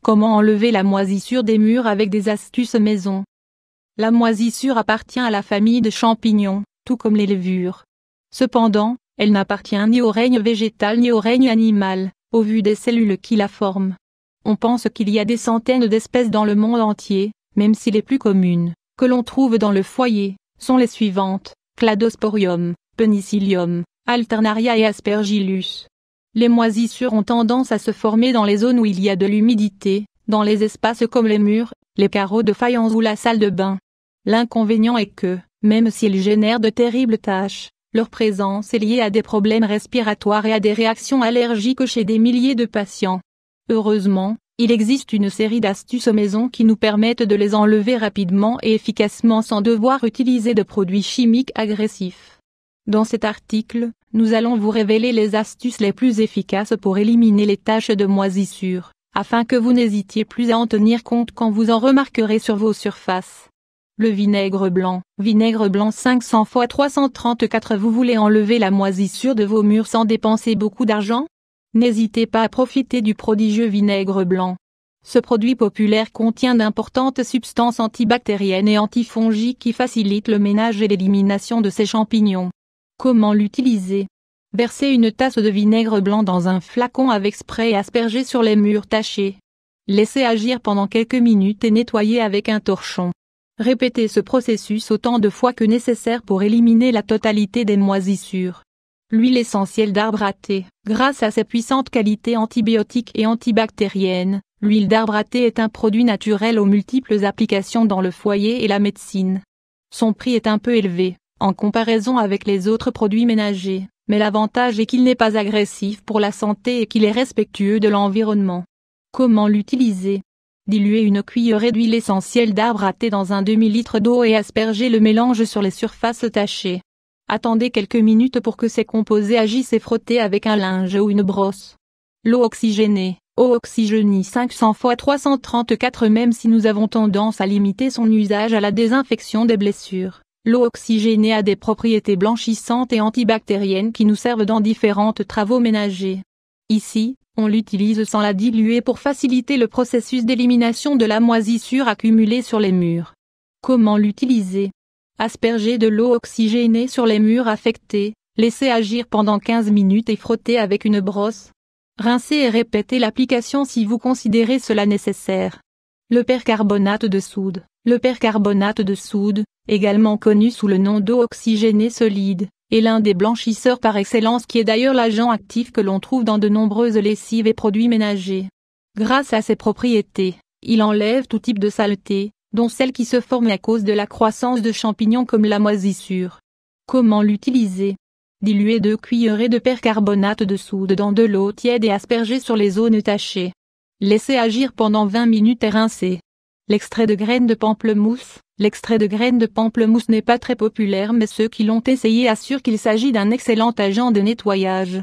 Comment enlever la moisissure des murs avec des astuces maison? La moisissure appartient à la famille des champignons, tout comme les levures. Cependant, elle n'appartient ni au règne végétal ni au règne animal, au vu des cellules qui la forment. On pense qu'il y a des centaines d'espèces dans le monde entier, même si les plus communes, que l'on trouve dans le foyer, sont les suivantes: Cladosporium, Penicillium, Alternaria et Aspergillus. Les moisissures ont tendance à se former dans les zones où il y a de l'humidité, dans les espaces comme les murs, les carreaux de faïence ou la salle de bain. L'inconvénient est que, même s'ils génèrent de terribles taches, leur présence est liée à des problèmes respiratoires et à des réactions allergiques chez des milliers de patients. Heureusement, il existe une série d'astuces maison qui nous permettent de les enlever rapidement et efficacement sans devoir utiliser de produits chimiques agressifs. Dans cet article, nous allons vous révéler les astuces les plus efficaces pour éliminer les taches de moisissure, afin que vous n'hésitiez plus à en tenir compte quand vous en remarquerez sur vos surfaces. Le vinaigre blanc 500 x 334. Vous voulez enlever la moisissure de vos murs sans dépenser beaucoup d'argent? N'hésitez pas à profiter du prodigieux vinaigre blanc. Ce produit populaire contient d'importantes substances antibactériennes et antifongiques qui facilitent le ménage et l'élimination de ces champignons. Comment l'utiliser? Versez une tasse de vinaigre blanc dans un flacon avec spray et aspergez sur les murs tachés. Laissez agir pendant quelques minutes et nettoyez avec un torchon. Répétez ce processus autant de fois que nécessaire pour éliminer la totalité des moisissures. L'huile essentielle d'arbre à thé. Grâce à ses puissantes qualités antibiotiques et antibactériennes, l'huile d'arbre à thé est un produit naturel aux multiples applications dans le foyer et la médecine. Son prix est un peu élevé, en comparaison avec les autres produits ménagers, mais l'avantage est qu'il n'est pas agressif pour la santé et qu'il est respectueux de l'environnement. Comment l'utiliser? Diluez une cuillerée d'huile essentielle d'arbre à thé dans un demi-litre d'eau et aspergez le mélange sur les surfaces tachées. Attendez quelques minutes pour que ces composés agissent et frottez avec un linge ou une brosse. L'eau oxygénée. Eau oxygénée 500 x 334. Même si nous avons tendance à limiter son usage à la désinfection des blessures, l'eau oxygénée a des propriétés blanchissantes et antibactériennes qui nous servent dans différents travaux ménagers. Ici, on l'utilise sans la diluer pour faciliter le processus d'élimination de la moisissure accumulée sur les murs. Comment l'utiliser? Aspergez de l'eau oxygénée sur les murs affectés, laissez agir pendant 15 minutes et frottez avec une brosse. Rincez et répétez l'application si vous considérez cela nécessaire. Le percarbonate de soude. Le percarbonate de soude, également connu sous le nom d'eau oxygénée solide, est l'un des blanchisseurs par excellence qui est d'ailleurs l'agent actif que l'on trouve dans de nombreuses lessives et produits ménagers. Grâce à ses propriétés, il enlève tout type de saleté, dont celles qui se forment à cause de la croissance de champignons comme la moisissure. Comment l'utiliser? Diluez 2 cuillerées de percarbonate de soude dans de l'eau tiède et aspergez sur les zones tachées. Laissez agir pendant 20 minutes et rincez. L'extrait de graines de pamplemousse. L'extrait de graines de pamplemousse n'est pas très populaire mais ceux qui l'ont essayé assurent qu'il s'agit d'un excellent agent de nettoyage.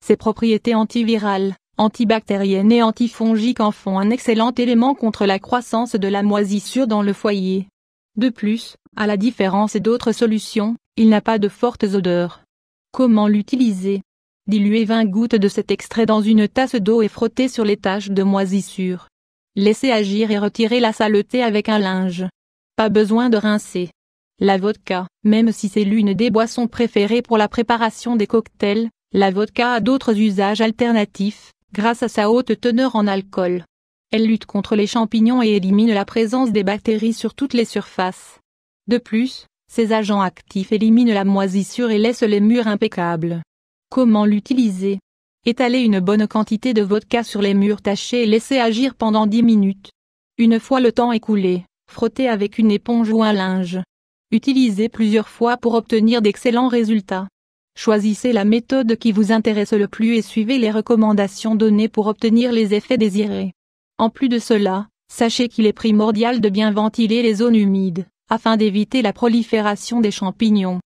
Ses propriétés antivirales, antibactériennes et antifongiques en font un excellent élément contre la croissance de la moisissure dans le foyer. De plus, à la différence d'autres solutions, il n'a pas de fortes odeurs. Comment l'utiliser? Diluez 20 gouttes de cet extrait dans une tasse d'eau et frottez sur les taches de moisissure. Laissez agir et retirez la saleté avec un linge. Pas besoin de rincer. La vodka, même si c'est l'une des boissons préférées pour la préparation des cocktails, la vodka a d'autres usages alternatifs, grâce à sa haute teneur en alcool. Elle lutte contre les champignons et élimine la présence des bactéries sur toutes les surfaces. De plus, ces agents actifs éliminent la moisissure et laissent les murs impeccables. Comment l'utiliser? Étalez une bonne quantité de vodka sur les murs tachés et laissez agir pendant 10 minutes. Une fois le temps écoulé, frottez avec une éponge ou un linge. Utilisez plusieurs fois pour obtenir d'excellents résultats. Choisissez la méthode qui vous intéresse le plus et suivez les recommandations données pour obtenir les effets désirés. En plus de cela, sachez qu'il est primordial de bien ventiler les zones humides, afin d'éviter la prolifération des champignons.